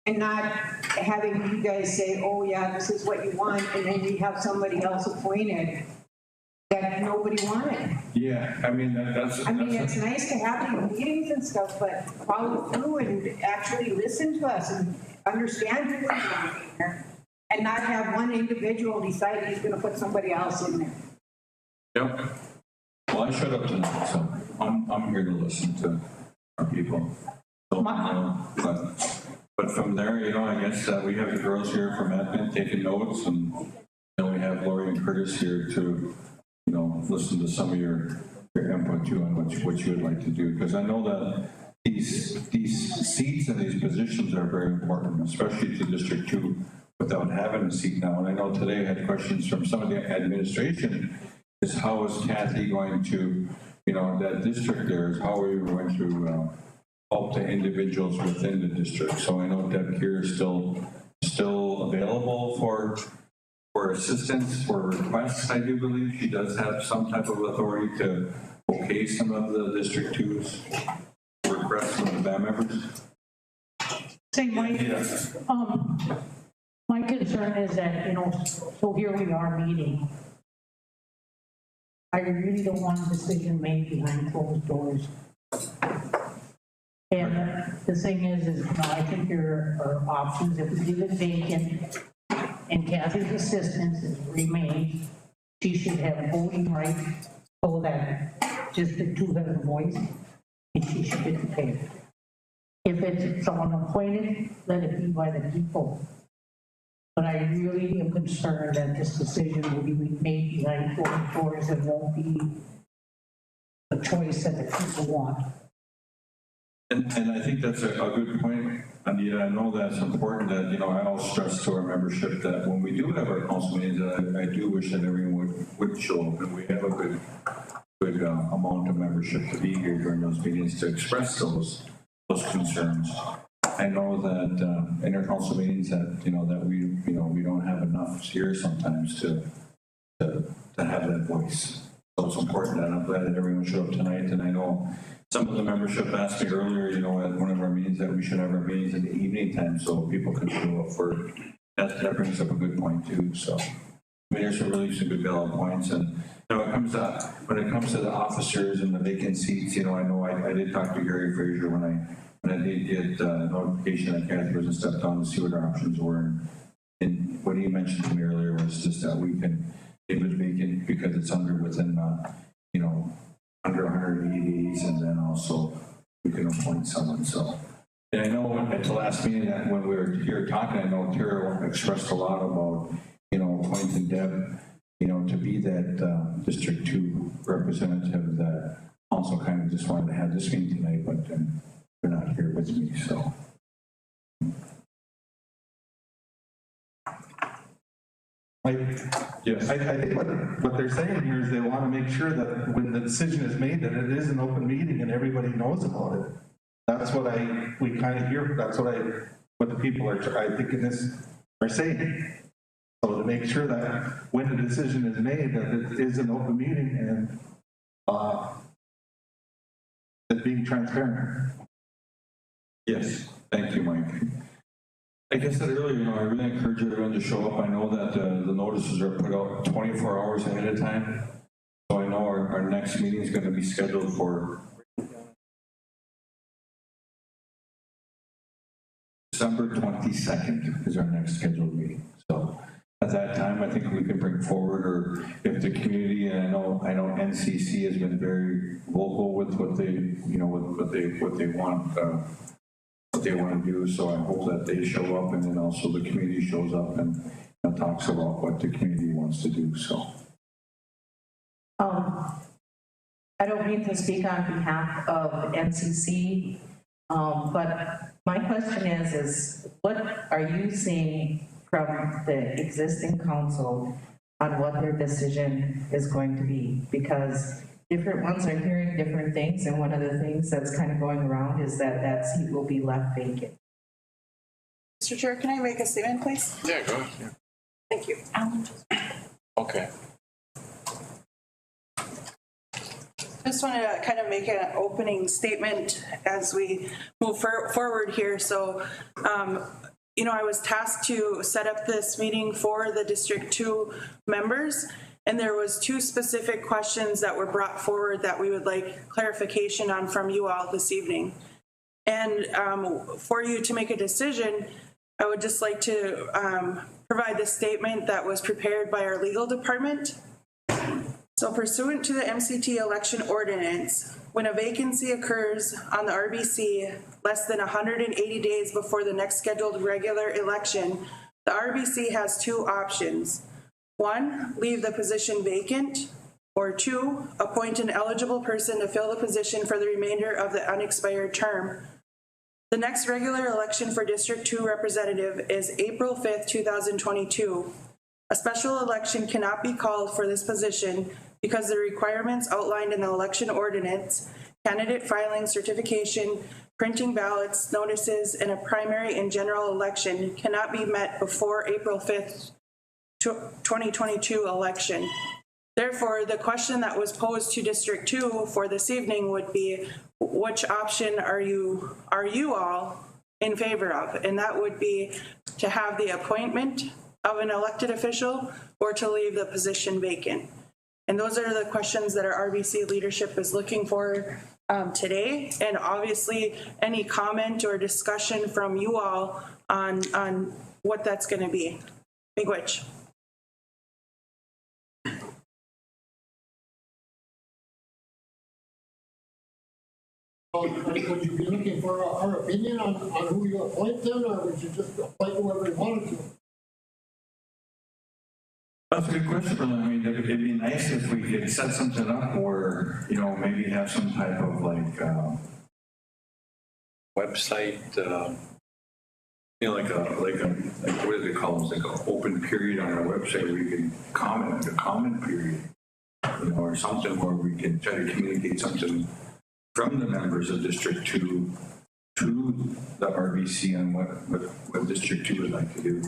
and not having you guys say, oh yeah, this is what you want, and then we have somebody else appointed that nobody wanted. Yeah, I mean, it's nice to have these meetings and stuff, but follow through and actually listen to us and understand who we're doing here, and not have one individual decide he's going to put somebody else in there. Yep. Well, I showed up tonight, so I'm here to listen to our people. So, but from there, I guess we have the girls here from admin taking notes, and then we have Lori and Curtis here to, listen to some of your input too on what you would like to do, because I know that these seats and these positions are very important, especially to District 2, without having a seat now. And I know today I had questions from some of the administration, is how is Kathy going to, that district there is, how are you going to help the individuals within the district? So I know Deb here is still available for assistance, for requests. I do believe she does have some type of authority to okay some of the District 2's requests from the band members. Say, Mike, my concern is that, so here we are meeting. I really don't want a decision made behind closed doors. And the thing is I think there are options. If we leave it vacant and Kathy's assistant remains, she should have voting rights so that District 2 has a voice and she should get the pay. If it's someone appointed, let it be by the people. But I really am concerned that this decision will be made behind closed doors and won't be a choice that the people want. And I think that's a good point, Anita. I know that's important that, I always stress to our membership that when we do have our council meetings, I do wish that everyone would show up, and we have a good amount of membership to be here during those meetings to express those concerns. I know that in our council meetings that, that we don't have enough here sometimes to have that voice. So it's important, and I'm glad that everyone showed up tonight. And I know some of the membership asked me earlier, at one of our meetings, that we should have our meetings in the evening time so people can show up for that. That brings up a good point too. So there's really some good valid points. And when it comes to the officers and the vacant seats, I know I did talk to Gary Fraser when I did get notification that Kathy wasn't stepped on to see what our options were. And what he mentioned to me earlier was just that we can leave it vacant because it's within under 180 days, and then also we can appoint someone. So, and I know at the last meeting that when we were here talking, I know Tara expressed a lot about, appointing Deb, to be that District 2 representative that also kind of just wanted to have this meeting tonight, but they're not here with me, so. Yes. I think what they're saying here is they want to make sure that when the decision is made that it is an open meeting and everybody knows about it. That's what we kind of hear. That's what the people are, I think, in this are saying. So to make sure that when the decision is made that it is an open meeting and that being transparent. Yes, thank you, Mike. Like I said earlier, I really encourage everyone to show up. I know that the notices are put out 24 hours ahead of time. So I know our next meeting is going to be scheduled for December 22nd is our next scheduled meeting. So at that time, I think we can bring forward, or if the community, and I know NCC has been very vocal with what they, what they want to do. So I hope that they show up, and then also the community shows up and talks about what the community wants to do. So I don't mean to speak on behalf of NCC, but my question is what are you seeing from the existing council on what their decision is going to be? Because different ones are hearing different things, and one of the things that's kind of going around is that seat will be left vacant. Mr. Chair, can I make a statement, please? Yeah, go ahead. Yeah. Thank you. Alan. Okay. Just want to kind of make an opening statement as we move forward here. So, I was tasked to set up this meeting for the District 2 members, and there was 2 specific questions that were brought forward that we would like clarification on from you all this evening. And for you to make a decision, I would just like to provide the statement that was prepared by our legal department. So pursuant to the MCT election ordinance, when a vacancy occurs on the RBC less than 180 days before the next scheduled regular election, the RBC has 2 options. 1, leave the position vacant, or 2, appoint an eligible person to fill the position for the remainder of the unexpired term. The next regular election for District 2 representative is April 5th, 2022. A special election cannot be called for this position because the requirements outlined in the election ordinance, candidate filing certification, printing ballots, notices, and a primary and general election cannot be met before April 5th, 2022 election. Therefore, the question that was posed to District 2 for this evening would be, which option are you all in favor of? And that would be to have the appointment of an elected official or to leave the position vacant. And those are the questions that our RBC leadership is looking for today. And obviously, any comment or discussion from you all on what that's going to be. Miigwech. Would you be looking for our opinion on who you appoint then, or would you just appoint whoever you wanted to? That's a good question. I mean, it'd be nice if we could set something up where, maybe have some type of website, like what do they call them? Like an open period on our website where you can comment, a comment period, or something where we can try to communicate something from the members of District 2 to the RBC on what District 2 would like to do.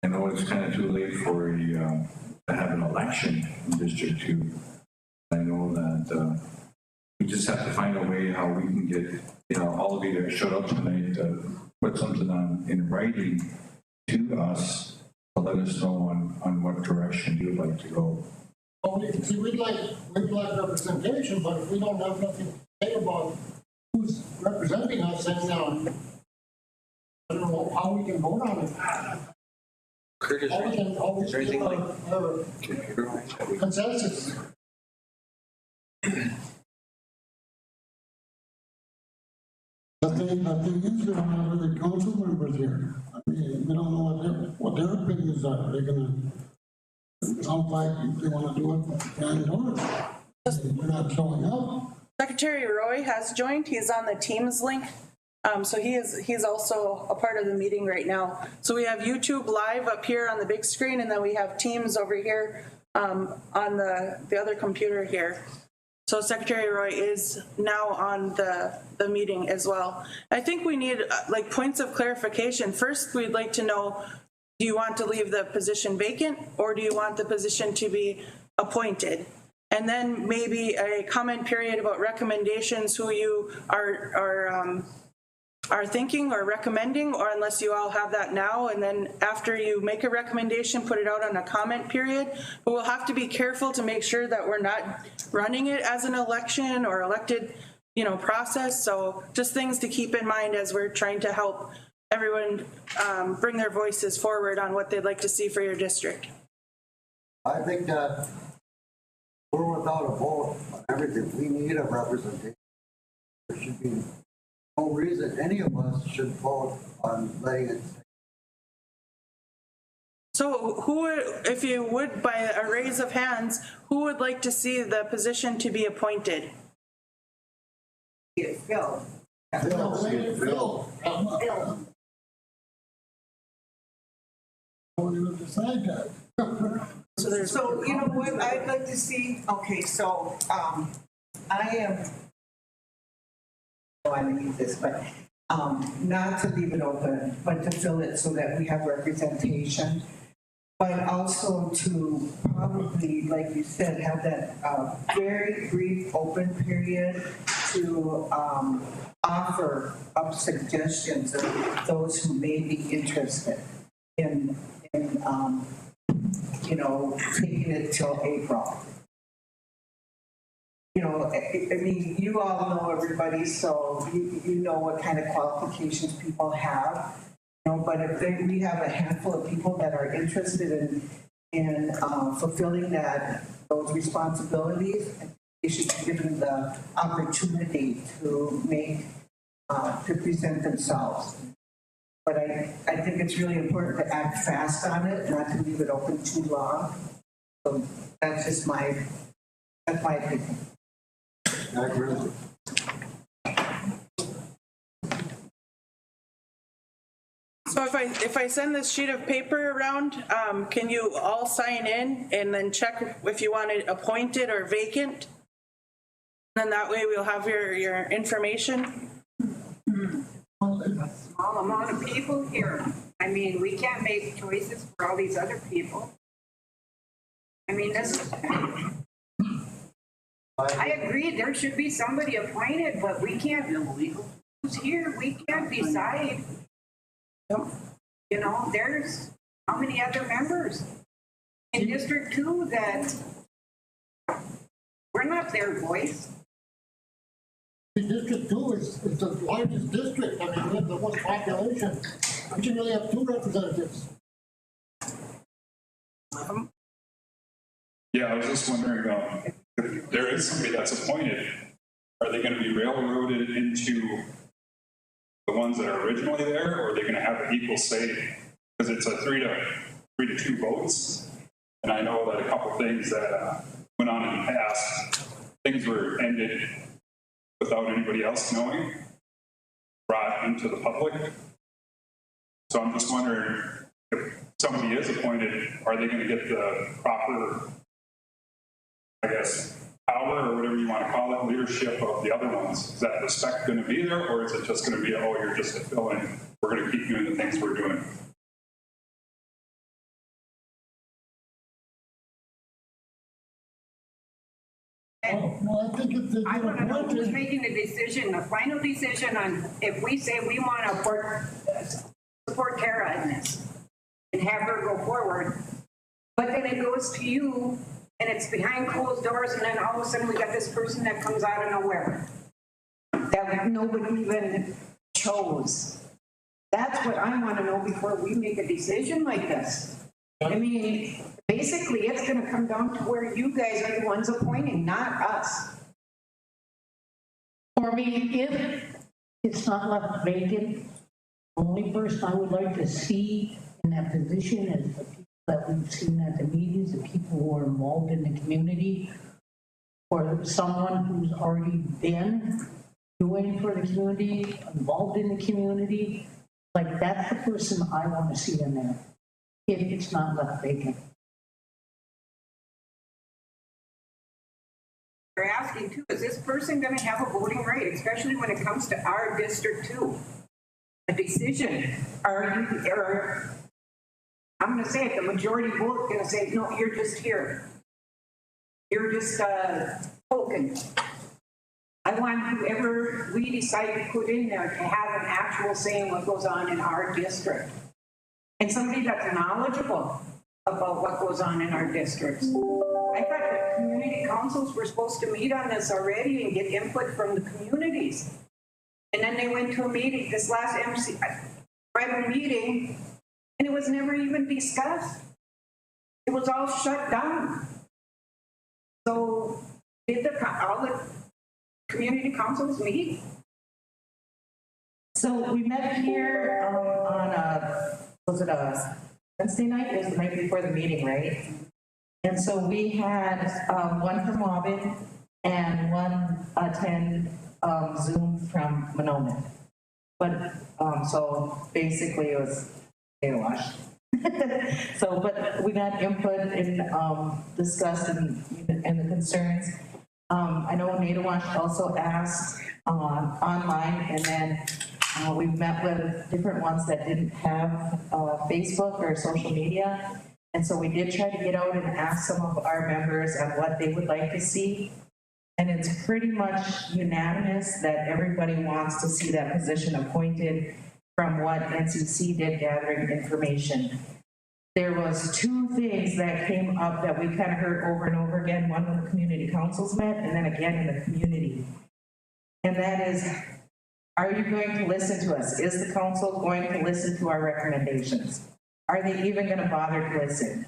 I know it's kind of too late for to have an election in District 2. I know that we just have to find a way how we can get, all of you that showed up tonight, put something in writing to us to let us know on what direction you would like to go. Well, see, we'd like representation, but if we don't have nothing to say about who's representing us, then I don't know how we can vote on it. Kurt, is there anything like consensus? But they usually don't have the council members here. I mean, we don't know what their opinions are. They're gonna, sounds like they want to do it, and they're not showing up. Secretary Roy has joined. He's on the Teams link. So he's also a part of the meeting right now. So we have YouTube live up here on the big screen, and then we have Teams over here on the other computer here. So Secretary Roy is now on the meeting as well. I think we need points of clarification. First, we'd like to know, do you want to leave the position vacant, or do you want the position to be appointed? And then maybe a comment period about recommendations, who you are thinking or recommending, or unless you all have that now, and then after you make a recommendation, put it out on a comment period. But we'll have to be careful to make sure that we're not running it as an election or elected, process. So just things to keep in mind as we're trying to help everyone bring their voices forward on what they'd like to see for your district. I think that we're without a vote on everything. We need a representation. There should be no reason any of us should vote on letting it. So who, if you would, by a raise of hands, who would like to see the position to be appointed? Phil. Phil. Decide that. So, you know what I'd like to see? Okay, so I am, I need this, but not to leave it open, but to fill it so that we have representation. but also to probably, like you said, have that very brief open period to offer up suggestions of those who may be interested in you know, taking it till April. You know, I mean, you all know everybody, so you know what kind of qualifications people have. You know, but if we have a handful of people that are interested in fulfilling those responsibilities, they should be given the opportunity to to present themselves. But I think it's really important to act fast on it, not to leave it open too long. So that's just my opinion. I agree with you. So if I send this sheet of paper around, can you all sign in and then check if you want it appointed or vacant? And then that way we'll have your information. A small amount of people here. I mean, we can't make choices for all these other people. I mean, I agree, there should be somebody appointed, but we can't, who's here, we can't decide. You know, there's how many other members in District 2 that we're not their voice. District 2 is the largest district. I mean, we have the most population. We should really have 2 representatives. Yeah, I was just wondering, if there is somebody that's appointed, are they going to be railroaded into the ones that are originally there, or are they going to have an equal say? Because it's a 3-2 votes, and I know that a couple things that went on in the past, things were ended without anybody else knowing, brought into the public. So I'm just wondering, if somebody is appointed, are they going to get the proper, I guess, power or whatever you want to call it, leadership of the other ones? Is that respect going to be there, or is it just going to be, oh, you're just a fill-in, we're going to keep doing the things we're doing? Well, I think if they I get want to know who's appointed, making the final decision on if we say we want to support Tara in this and have her go forward, but then it goes to you and it's behind closed doors, and then all of a sudden we got this person that comes out of nowhere that nobody even chose. That's what I want to know before we make a decision like this. I mean, basically, it's going to come down to where you guys are the ones appointing, not us. For me, if it's not left vacant, the only person I would like to see in that position is the people that we've seen at the meetings, the people who are involved in the community, or someone who's already been doing for the community, involved in the community. Like, that's the person I want to see in there, if it's not left vacant. We're asking too, is this person going to have a voting right, especially when it comes to our District 2? A decision, I'm going to say it, the majority vote is going to say, no, you're just here. You're just token. I want whoever we decide to put in there to have an actual say in what goes on in our district. And somebody that's knowledgeable about what goes on in our districts. I thought the community councils were supposed to meet on this already and get input from the communities. And then they went to a meeting, this last private meeting, and it was never even discussed. It was all shut down. So did all the community councils meet? So we met here on was it a Wednesday night? It was the night before the meeting, right? And so we had one from Waubin and one attend Zoom from Monoman. But so basically it was a wash. So, but we got input and discussed and the concerns. I know Nadawash also asked online, and then we met with different ones that didn't have Facebook or social media, And so we did try to get out and ask some of our members on what they would like to see. And it's pretty much unanimous that everybody wants to see that position appointed from what NCC did gathering information. There was two things that came up that we kind of heard over and over again, one when the community councils met and then again in the community. And that is, are you going to listen to us? Is the council going to listen to our recommendations? Are they even going to bother to listen?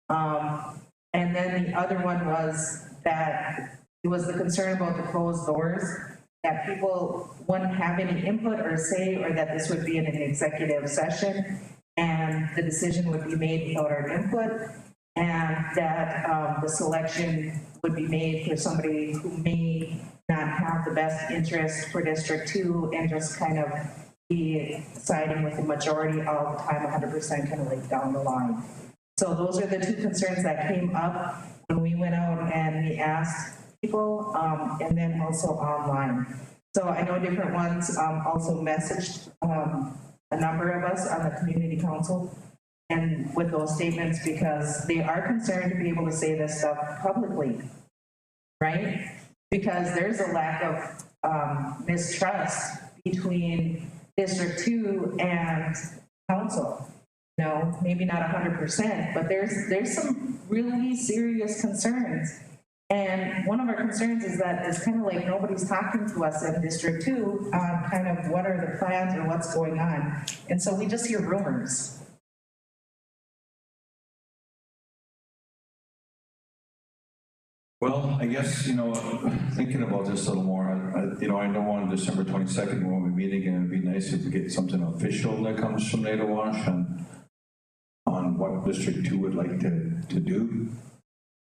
And then the other one was that it was the concern about the closed doors, that people wouldn't have any input or say, or that this would be in an executive session and the decision would be made without our input, and that the selection would be made for somebody who may not have the best interest for District 2 and just kind of be siding with the majority all the time, 100% kind of like down the line. So those are the two concerns that came up when we went out and we asked people, and then also online. So I know different ones also messaged a number of us on the community council and with those statements, because they are concerned to be able to say this stuff publicly, right? Because there's a lack of mistrust between District 2 and council. You know, maybe not 100%, but there's some really serious concerns. And one of our concerns is that it's kind of like nobody's talking to us in District 2 on kind of what are the plans or what's going on. And so we just hear rumors. Well, I guess, thinking about this a little more, I know on December 22nd when we meet again, it'd be nice if we get something official that comes from Natowash on what District 2 would like to do.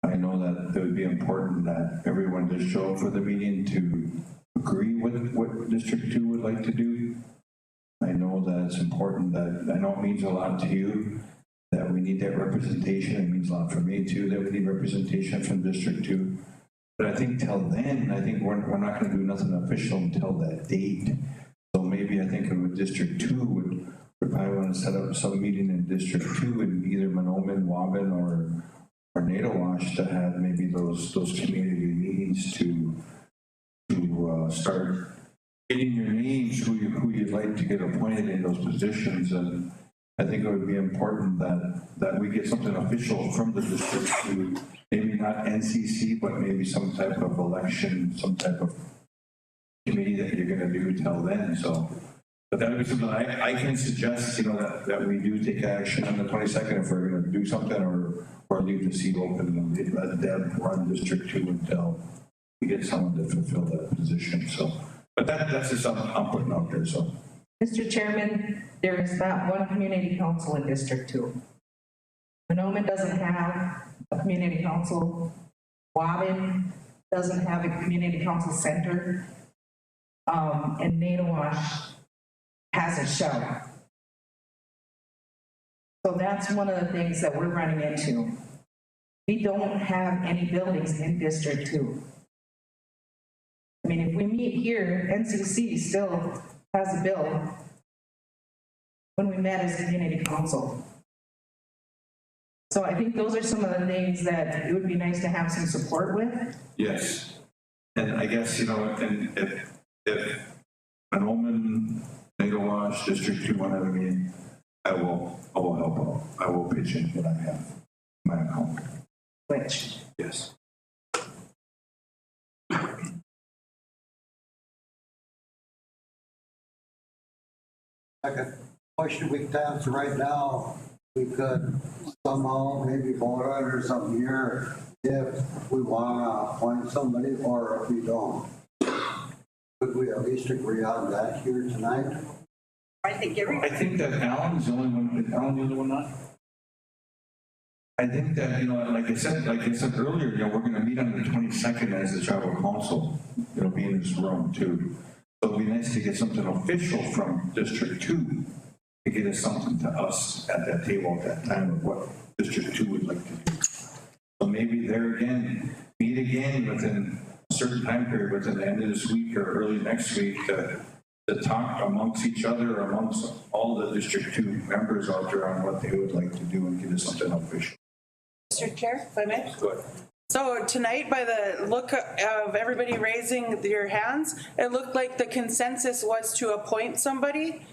I know that it would be important that everyone does show up for the meeting to agree with what District 2 would like to do. I know that it's important that, I know it means a lot to you, that we need that representation. It means a lot for me too, that we need representation from District 2. But I think till then, I think we're not going to do nothing official until that date. So maybe I think with District 2 would probably want to set up some meeting in District 2 in either Mahnomen, Waban, or Natowash to have maybe those community meetings to start getting your names, who you'd like to get appointed in those positions. And I think it would be important that we get something official from the district to maybe not NCC, but maybe some type of election, some type of committee that you're going to do till then. So, but that would be something I can suggest, that we do take action on the 22nd if we're going to do something, or leave the seat open and let Deb run District 2 until we get someone to fulfill that position. So, but that's just something I'm putting out there. So, Mr. Chairman, there is not one community council in District 2. Mahnomen doesn't have a community council. Waban doesn't have a community council center. And Natowash has a show. So that's one of the things that we're running into. We don't have any buildings in District 2. I mean, if we meet here, NCC still has a bill when we met as community council. So I think those are some of the things that it would be nice to have some support with. yes. And I guess, and if Mahnomen, Natowash, District 2 want to have a meeting, I will help out. I will pitch in what I have in my account. Which? Yes. Second question we can answer right now, we could somehow maybe vote on or something here if we want to appoint somebody or if we don't. Could we at least agree on that here tonight? I think I think that Alan's the only one. Is Alan the only one not? I think that, like I said earlier, we're going to meet on the 22nd as the tribal council, be in this room too. So it'd be nice to get something official from District 2 to get us something to us at that table at that time of what District 2 would like to do. So maybe there again, meet again within a certain time period, within the end of this week or early next week, to to talk amongst each other, amongst all the District 2 members out there on what they would like to do and get us something official. Mr. Chair, if I may? Go ahead. So tonight, by the look of everybody raising your hands, it looked like the consensus was to appoint somebody.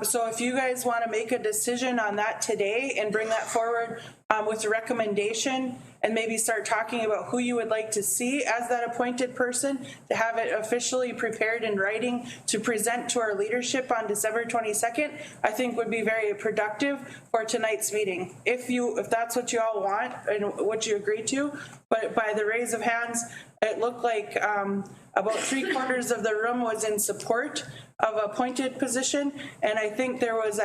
So if you guys want to make a decision on that today and bring that forward with a recommendation and maybe start talking about who you would like to see as that appointed person, to have it officially prepared in writing to present to our leadership on December 22nd, I think would be very productive for tonight's meeting. If that's what you all want and what you agree to, but by the raise of hands, it looked like about 3/4 of the room was in support of appointed position, and I think there was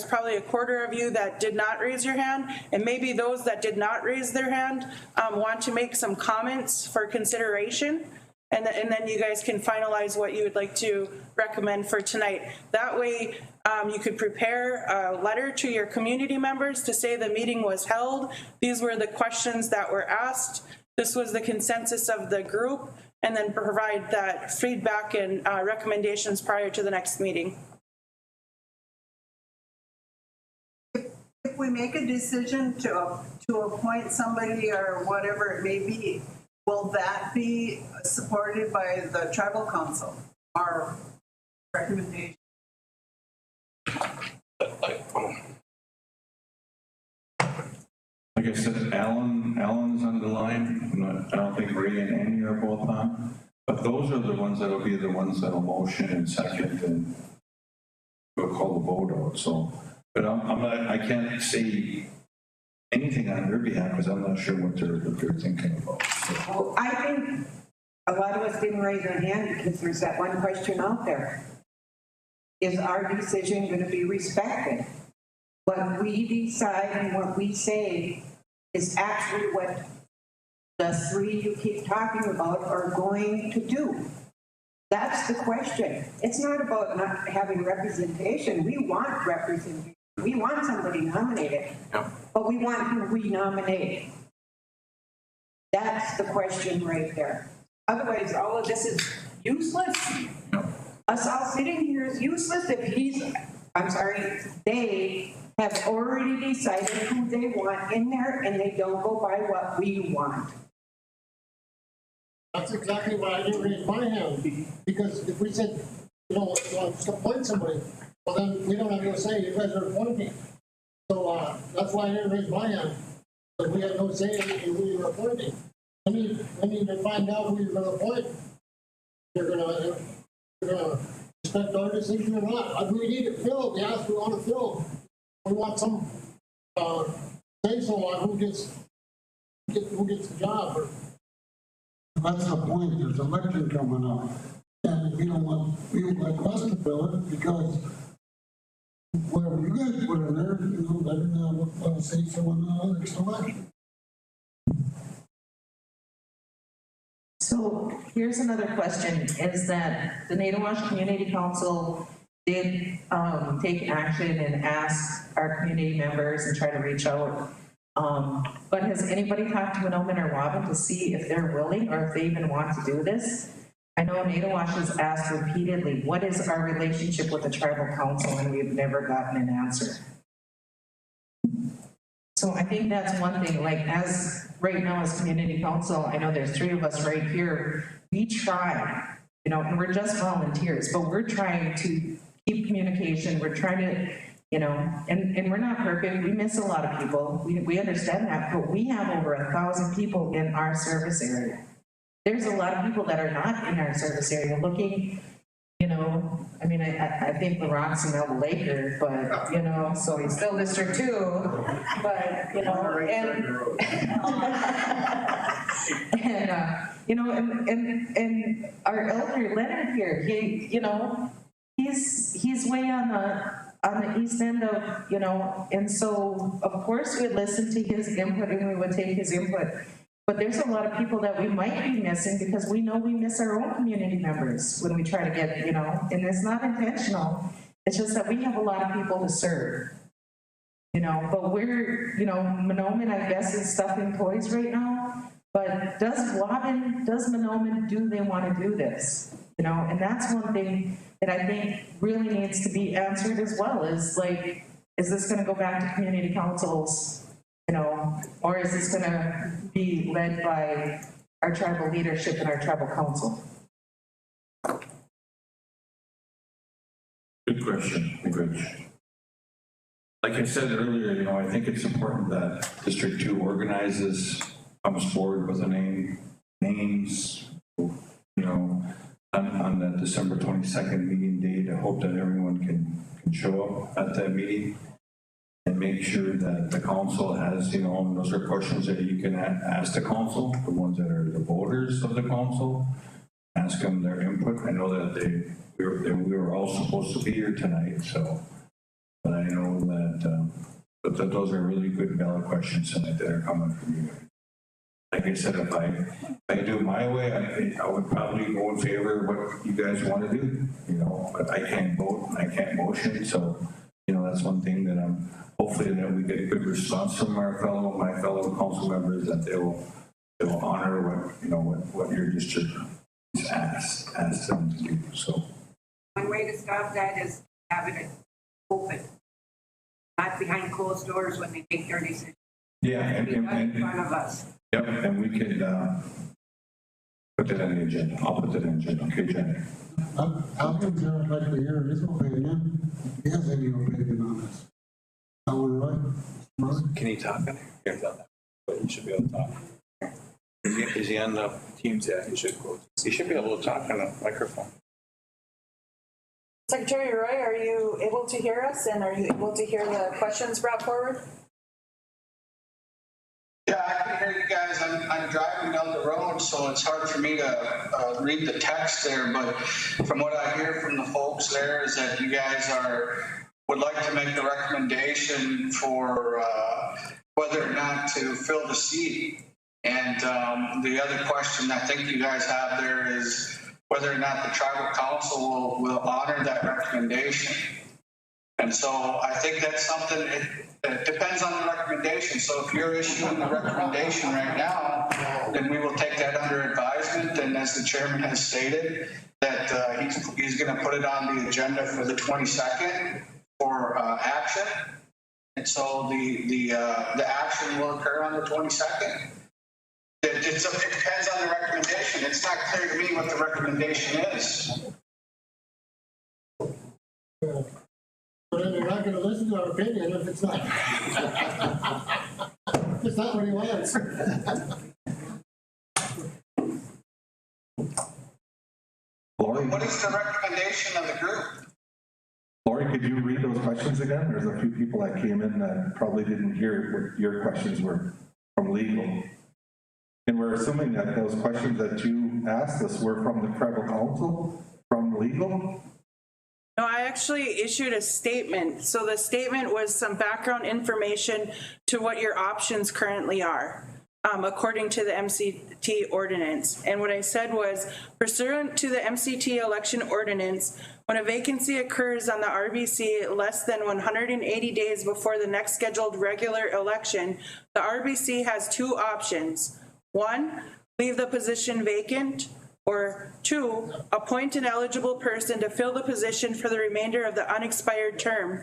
probably 1/4 of you that did not raise your hand, and maybe those that did not raise their hand want to make some comments for consideration, and then you guys can finalize what you would like to recommend for tonight. That way, you could prepare a letter to your community members to say the meeting was held. These were the questions that were asked. This was the consensus of the group, and then provide that feedback and recommendations prior to the next meeting. If we make a decision to appoint somebody or whatever it may be, will that be supported by the tribal council, our recommendation? Like I said, Alan's on the line. I don't think Ray and Annie are both on. But those are the ones that'll be the ones that'll motion and second and we'll call the vote out. So, but I can't say anything on their behalf because I'm not sure what they're thinking about. So. Well, I think a lot of us didn't raise our hand because there's that one question out there. Is our decision going to be respected? What we decide and what we say is actually what the three you keep talking about are going to do. That's the question. It's not about not having representation. We want representation. We want somebody nominated, but we want who we nominate. That's the question right there. Otherwise, all of this is useless. Us all sitting here is useless if they have already decided who they want in there and they don't go by what we want. That's exactly why I didn't raise my hand, because if we said, let's appoint somebody, well then we don't have no say, you guys are appointing. So that's why I didn't raise my hand, because we had no say in who you were appointing. When you find out who you're going to appoint, you're going to respect our decision or not. We need it filled. Yes, we want to fill. We want some say-so on who gets the job. That's the point. There's an election coming up, and we would like us to fill it because whatever you guys put in there, let them say-so on the next election. So here's another question, is that the Nadawash Community Council did take action and ask our community members and try to reach out. But has anybody talked to Manoman or Waban to see if they're willing or if they even want to do this? I know Nadawash has asked repeatedly, what is our relationship with the tribal council, and we've never gotten an answer. So I think that's one thing, like as right now as community council, I know there's 3 of us right here, we try, and we're just volunteers, but we're trying to keep communication, we're trying to, and we're not perfect, we miss a lot of people, we understand that, but we have over 1,000 people in our service area. There's a lot of people that are not in our service area looking, I think LaRock's an El Laker, but, so he's still District 2, but, and our elder Leonard here, he's way on the east end of, and so of course we'd listen to his input and we would take his input. But there's a lot of people that we might be missing because we know we miss our own community members when we try to get, and it's not intentional. It's just that we have a lot of people to serve, but we're, Manoman, I guess, is stuffing toys right now. But does Manoman, do they want to do this? you know, and that's one thing that I think really needs to be answered as well, is like, is this gonna go back to community councils, you know, or is this gonna be led by our tribal leadership and our tribal council? Good question, Rich. Like I said earlier, you know, I think it's important that District 2 organizes, comes forward with a names, you know, on that December 22nd meeting date. I hope that everyone can show up at that meeting and make sure that the council has, you know, and those are questions that you can ask the council, the ones that are the voters of the council, ask them their input. I know that we were all supposed to be here tonight, so, but I know that, but those are really good valid questions tonight that are coming from you. Like I said, if I do my way, I would probably go in favor of what you guys want to do, you know, but I can't vote and I can't motion. So, you know, that's one thing that I'm hopefully that we get a good response from my fellow council members, that they will honor what, you know, what your district asked them to do. So one way to stop that is having it open, not behind closed doors when they make their decision. yeah, and in front of us. Yep, and we could put that on the agenda. I'll put that on the agenda. Okay, Jen. Alvin's there, I'd like to hear his opinion. If he has any opinion on this. Someone right? Can he talk on here? But he should be able to talk. Is he on the Teams? Yeah, he should. He should be able to talk on the microphone. Secretary Roy, are you able to hear us, and are you able to hear the questions brought forward? Yeah, I can hear you guys. I'm driving down the road, so it's hard for me to read the text there. But from what I hear from the folks there is that you guys would like to make the recommendation for whether or not to fill the seat. And the other question I think you guys have there is whether or not the tribal council will honor that recommendation. And so I think that's something, it depends on the recommendation. So if you're issuing the recommendation right now, then we will take that under advisement. And as the chairman has stated, that he's going to put it on the agenda for the 22nd for action. And so the action will occur on the 22nd. It depends on the recommendation. It's not clear to me what the recommendation is. But then they're not going to listen to our opinion if it's not. It's not what he wants. Lori, What is the recommendation of the group? Lori, could you read those questions again? There's a few people that came in that probably didn't hear what your questions were from legal. And we're assuming that those questions that you asked us were from the tribal council, from legal? No, I actually issued a statement. So the statement was some background information to what your options currently are, according to the MCT ordinance. And what I said was, pursuant to the MCT election ordinance, when a vacancy occurs on the RBC less than 180 days before the next scheduled regular election, the RBC has two options. 1, leave the position vacant, or 2, appoint an eligible person to fill the position for the remainder of the unexpired term.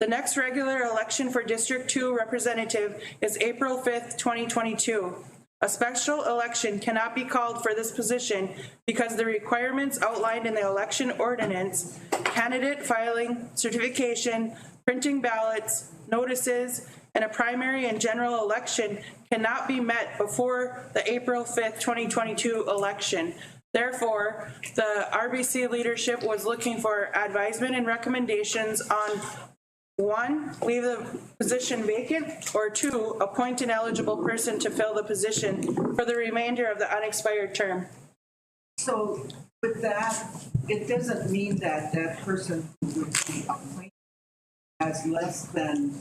The next regular election for District 2 representative is April 5th, 2022. A special election cannot be called for this position because the requirements outlined in the election ordinance, candidate filing, certification, printing ballots, notices, and a primary and general election cannot be met before the April 5th, 2022 election. Therefore, the RBC leadership was looking for advisement and recommendations on 1, leave the position vacant, or 2, appoint an eligible person to fill the position for the remainder of the unexpired term. So with that, it doesn't mean that that person who would be appointed has less than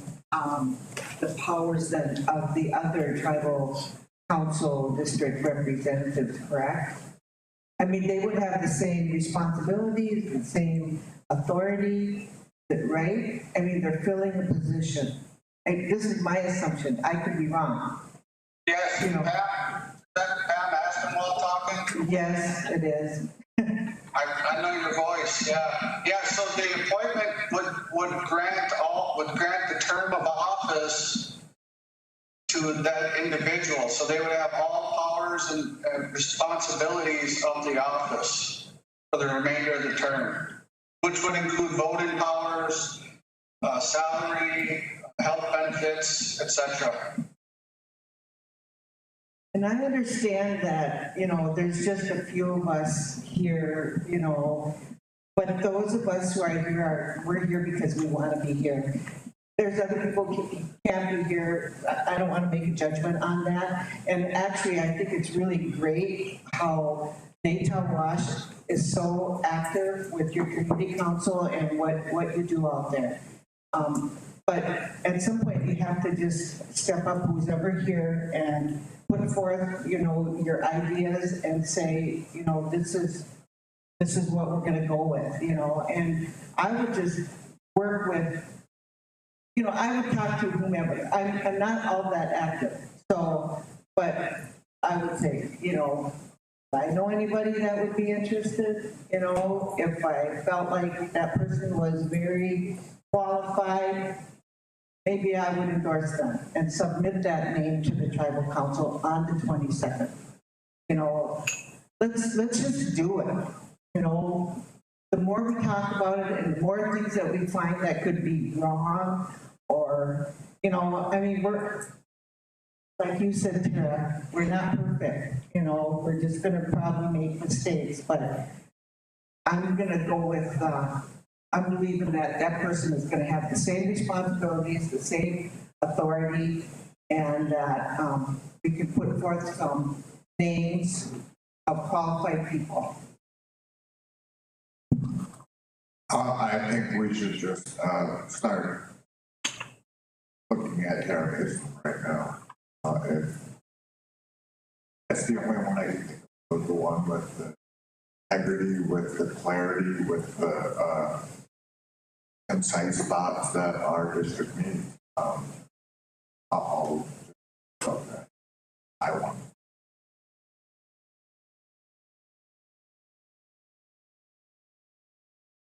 the powers that of the other tribal council district representatives, correct? I mean, they would have the same responsibilities, the same authority, right? I mean, they're filling the position. This is my assumption. I could be wrong. Yes, You know. Pam asked him while talking. Yes, it is. I know your voice, yeah. Yeah, so the appointment would grant the term of office to that individual. So they would have all powers and responsibilities of the office for the remainder of the term, which would include voting powers, salary, health benefits, etc. And I understand that, there's just a few of us here, but those of us who are here we're here because we want to be here. There's other people who can't be here. I don't want to make a judgment on that. And actually, I think it's really great how Natal Wash is so active with your community council and what you do out there. But at some point, you have to just step up, who's ever here, and put forth, your ideas and say, this is what we're going to go with, and I would just work with, I would talk to whomever. I'm not all that active, so, but I would say, if I know anybody that would be interested, if I felt like that person was very qualified, maybe I would endorse them and submit that name to the tribal council on the 22nd. Let's just do it. The more we talk about it and the more things that we find that could be wrong, or, we're, like you said, Tara, we're not perfect. We're just going to probably make mistakes, but I'm going to go with, I'm believing that that person is going to have the same responsibilities, the same authority, and that we can put forth some names of qualified people. I think we should just start looking at terrorism right now. That's the only one I can think of, the one with the integrity, with the clarity, with the concise thoughts that our district needs. I'll just I want.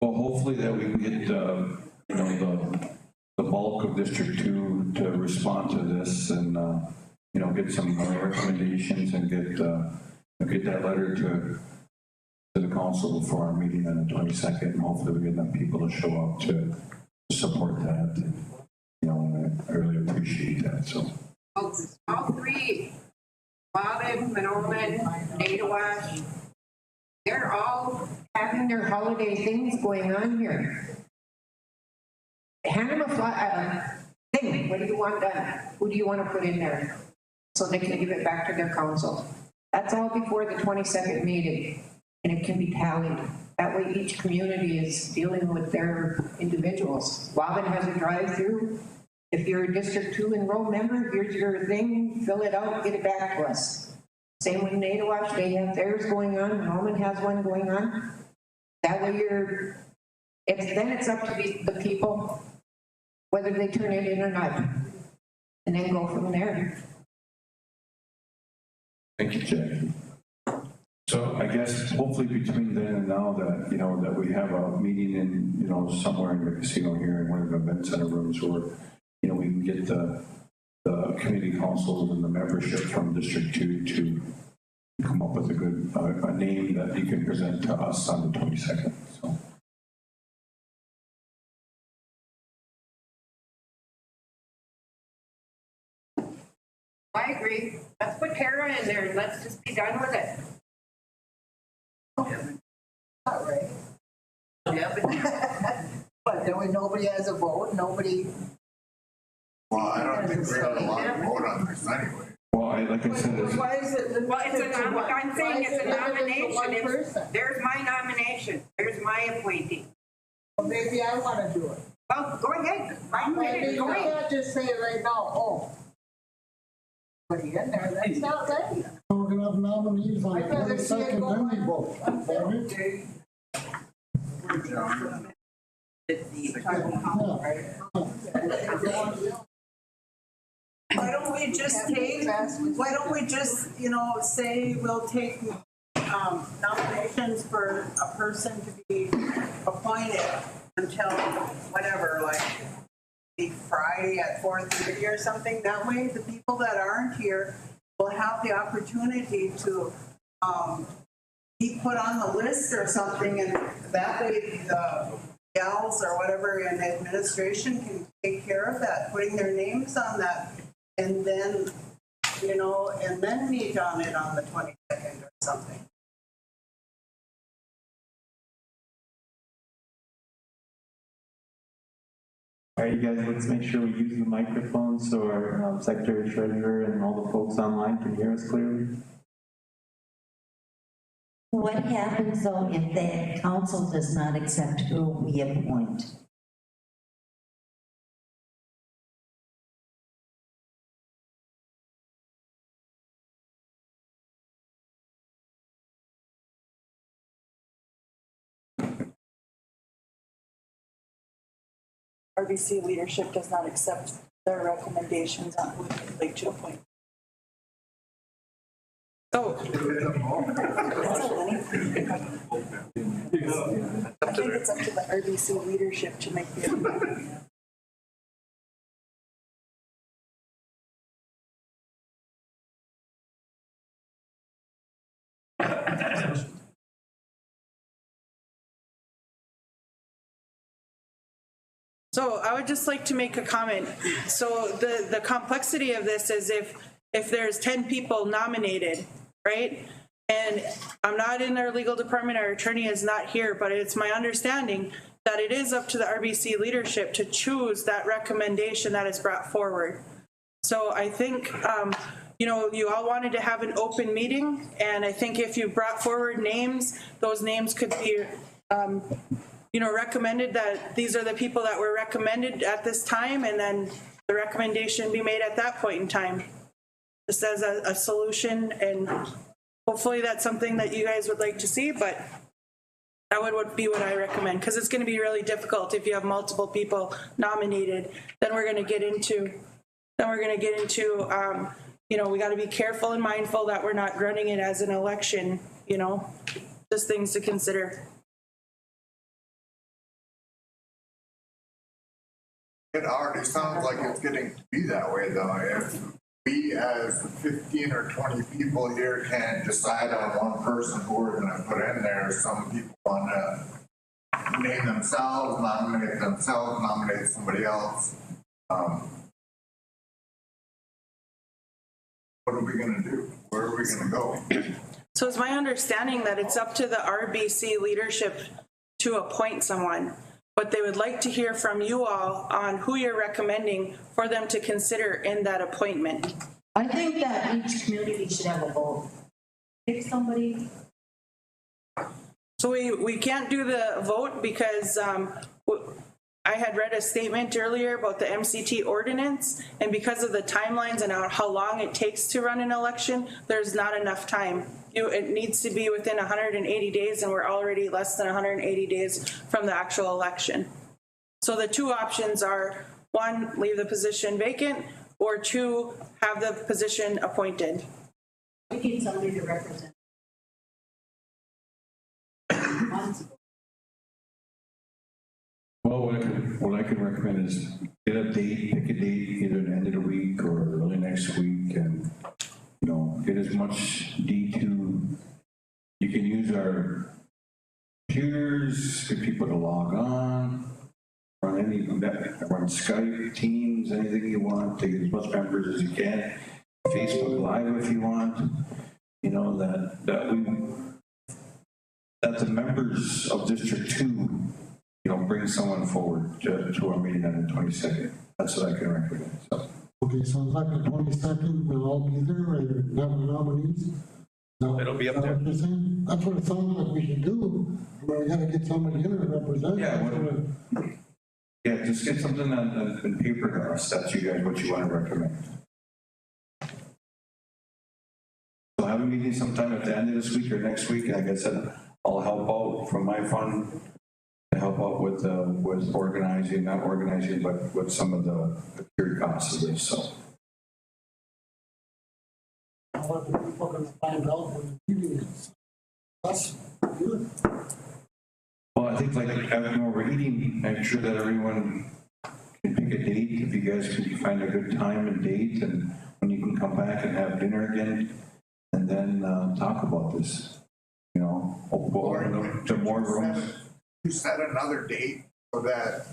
Well, hopefully that we can get, the bulk of District 2 to respond to this and, get some recommendations and get that letter to the council before our meeting on the 22nd, and hopefully we get enough people to show up to support that. And, I really appreciate that, so. All three, Bobbin, Manoman, Nadawash, they're all having their holiday things going on here. Hand them a thing. What do you want done? Who do you want to put in there? So they can give it back to their council. That's all before the 22nd meeting, and it can be tallied. That way each community is dealing with their individuals. Bobbin has a drive-through. If you're a District 2 enrolled member, here's your thing, fill it out, get it back to us. Same with Nadawash, they have theirs going on, Norman has one going on. That way then it's up to the people, whether they turn it in or not, and then go from there. Thank you, Jackie. So I guess hopefully between then and now that, that we have a meeting in, somewhere in the casino here in one of the event center rooms where, we can get the community councils and the membership from District 2 to come up with a name that you can present to us on the 22nd. So. I agree. Let's put Tara in there and let's just be done with it. Not right. Yeah, But then nobody has a vote, nobody. Well, I don't think we're allowed to vote on this anyway. Well, like I said, Why is it? Well, I'm saying it's a nomination. One person. There's my nomination. There's my appointee. Well, maybe I want to do it. Well, go ahead. I'm ready to You go ahead. can't just say it right now, put it in there, that's not right. We're gonna have nominees on the I'd rather see it 22nd, go then we on. vote. Okay. Why don't we just say, say we'll take nominations for a person to be appointed until whatever, like the Friday at 4:30 or something. That way, the people that aren't here will have the opportunity to be put on the list or something, and that way the gals or whatever in administration can take care of that, putting their names on that, and then, you know, and then meet on it on the 22nd or something. All right, you guys, let's make sure we use the microphones so our Secretary Treasurer and all the folks online can hear us clearly. What happens though if the council does not accept who we appoint? RBC leadership does not accept their recommendations on who they'd like to appoint. Oh. I think it's up to the RBC leadership to make the appointment. So I would just like to make a comment. So the complexity of this is if there's 10 people nominated, right? And I'm not in our legal department, our attorney is not here, but it's my understanding that it is up to the RBC leadership to choose that recommendation that is brought forward. So I think, you know, you all wanted to have an open meeting, and I think if you brought forward names, those names could be, you know, recommended that these are the people that were recommended at this time, and then the recommendation be made at that point in time. Just as a solution, and hopefully that's something that you guys would like to see, but that would be what I recommend, because it's going to be really difficult if you have multiple people nominated. Then we're going to get into, you know, we got to be careful and mindful that we're not running it as an election, you know, just things to consider. It already sounds like it's getting to be that way, though. If we as 15 or 20 people here can't decide on one person who we're going to put in there, some people want to name themselves, nominate somebody else. What are we going to do? Where are we going to go? So it's my understanding that it's up to the RBC leadership to appoint someone, but they would like to hear from you all on who you're recommending for them to consider in that appointment. I think that each community should have a vote. Pick somebody. So we can't do the vote because I had read a statement earlier about the MCT ordinance, and because of the timelines and how long it takes to run an election, there's not enough time. It needs to be within 180 days, and we're already less than 180 days from the actual election. So the two options are, one, leave the position vacant, or two, have the position appointed. We need somebody to represent. Well, what I can recommend is get a date, pick a date, either at the end of the week or early next week, and, you know, get as much D2. You can use our computers, get people to log on, run Skype, Teams, anything you want, take as much members as you can, Facebook Live if you want, you know, that the members of District 2, you know, bring someone forward to our meeting on the 22nd. That's what I can recommend. So. Okay, so it's like the 22nd, we'll all be there, or have the nominees? No, It'll be up there. That's what it sounds like we should do. We gotta get somebody in to represent. Yeah, just get something on paper to us. That's you guys what you want to recommend. So have a meeting sometime at the end of this week or next week. Like I said, I'll help out from my fund to help out with organizing, not organizing, but with some of the pure costs of this. So. What are people gonna find out when the meeting is? That's good. Well, I think like when we're eating, make sure that everyone can pick a date, if you guys can find a good time and date, and when you can come back and have dinner again, and then talk about this, you know, or to more rooms. You set another date so that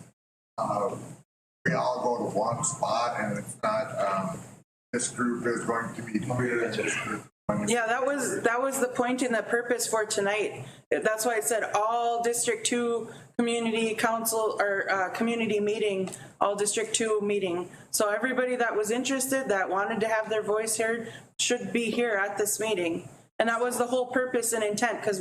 we all go to one spot and it's not, this group is going to be here and this group. Yeah, that was the point and the purpose for tonight. That's why I said all District 2 community council or community meeting, all District 2 meeting. So everybody that was interested, that wanted to have their voice heard, should be here at this meeting. And that was the whole purpose and intent, because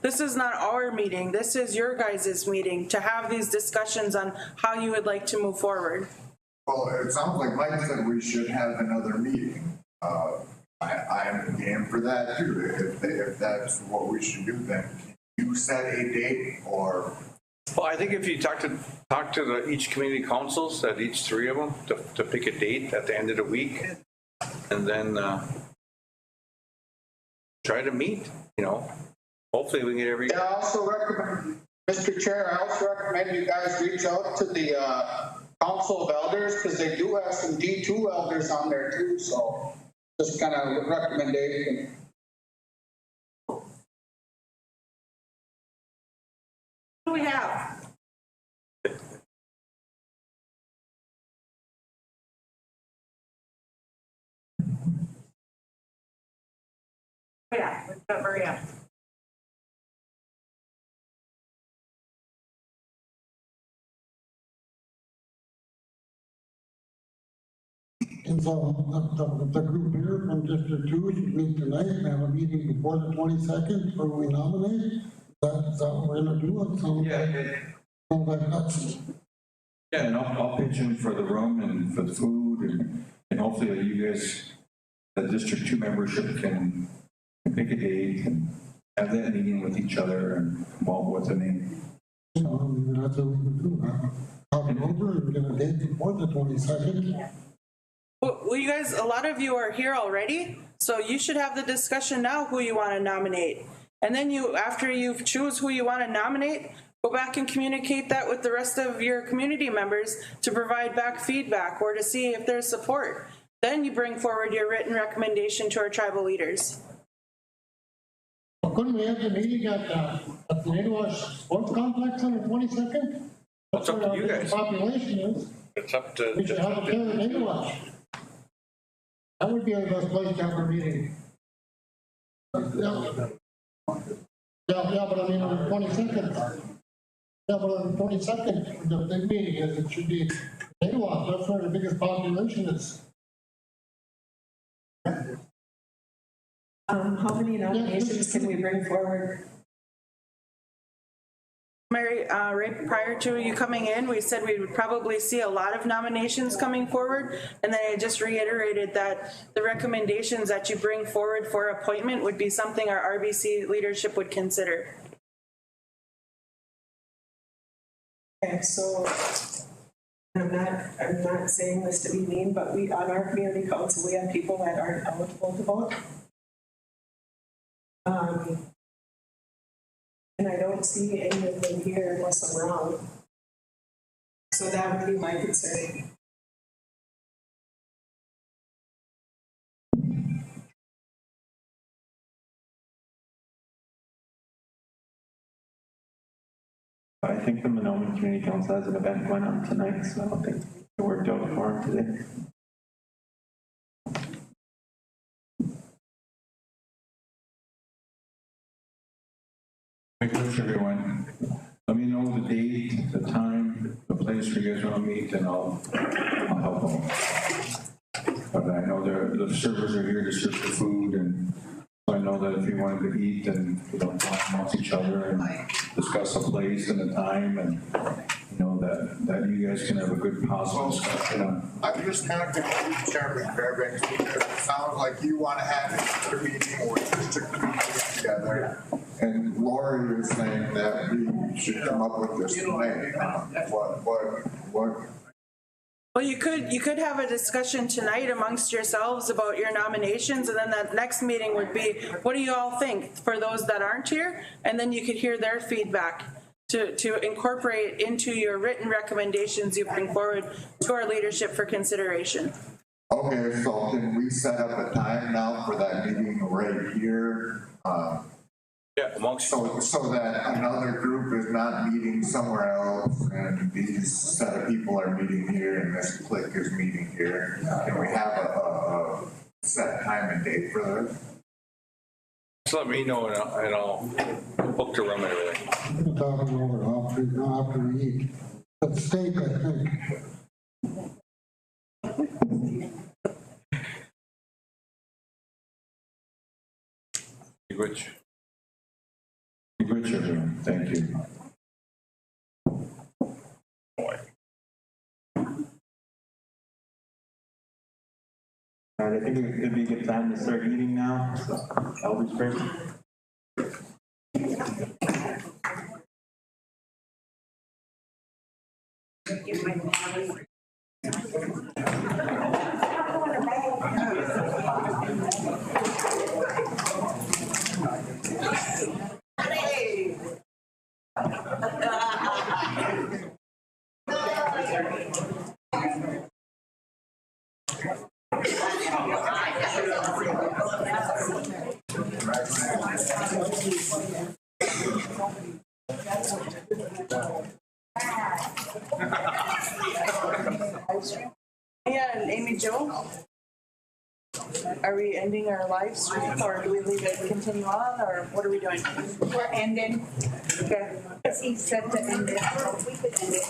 this is not our meeting, this is your guys' meeting, to have these discussions on how you would like to move forward. Well, it sounds like Mike said we should have another meeting. I am game for that too. If that's what we should do, then you set a date or. Well, I think if you talk to each community councils, at each 3 of them, to pick a date at the end of the week, and then try to meet, you know, hopefully we can get every. Yeah, I also recommend, Mr. Chair, I also recommend you guys reach out to the Council of Elders, because they do have some D2 elders on there too, so just kind of recommendation. What do we have? Yeah, we've got Maria. And so the group here from District 2 should meet tonight and have a meeting before the 22nd where we nominate. Is that what we're gonna do? It sounds like that's. Yeah, and I'll pitch in for the room and for the food, and hopefully you guys, the District 2 membership can pick a date and have that meeting with each other and come up with a name. You know, I mean, that's what we can do. Talk it over and get a date before the 22nd. Well, you guys, a lot of you are here already, so you should have the discussion now who you want to nominate. And then after you choose who you want to nominate, go back and communicate that with the rest of your community members to provide back feedback or to see if there's support. Then you bring forward your written recommendation to our tribal leaders. Well, couldn't we have the meeting at the Nadewash Sports Complex on the 22nd? It's up to you guys. Population is. It's up to. We should have it there in Nadewash. That would be our best place to have our meeting. Yeah, but I mean on the 22nd. Yeah, but on the 22nd, the big meeting is, it should be Nadewash. That's where the biggest population is. How many nominations can we bring forward? Mary, right prior to you coming in, we said we would probably see a lot of nominations coming forward. And then I just reiterated that the recommendations that you bring forward for appointment would be something our RBC leadership would consider. Okay, so I'm not saying this to be mean, but we, on our community council, we have people that aren't eligible to vote. And I don't see any of them here unless I'm wrong. So that would be my concern. I think the Monoman Community Council has an event going on tonight, so I don't think it worked out for him today. Wish everyone, let me know the date, the time, the place where you guys want to meet, and I'll help them. But I know the servers are here to serve the food, and I know that if you wanted to eat, then talk amongst each other and discuss a place and a time, and that you guys can have a good positive discussion on. I'm just kind of confused, Chairman Fairbanks, because it sounds like you want to have another meeting with District 2 together. And Lori is saying that we should come up with this tonight. What Well, you could have a discussion tonight amongst yourselves about your nominations, and then that next meeting would be, what do you all think for those that aren't here? And then you could hear their feedback to incorporate into your written recommendations you bring forward to our leadership for consideration. Okay, so can we set up a time now for that meeting right here? Yeah, amongst. So that another group is not meeting somewhere else and these set of people are meeting here and this clique is meeting here. Can we have a set time and date for this? Just let me know and I'll book the room and everything. We'll talk about it after we eat. But steak, I think. Which? Good, everyone. Thank you. All right, I think it'd be a good time to start eating now, so Elvis first. Yeah, and Amy Jo, are we ending our live stream or do we leave it continue on or what are we doing? We're ending. Okay. Because he said to end it. We could end it.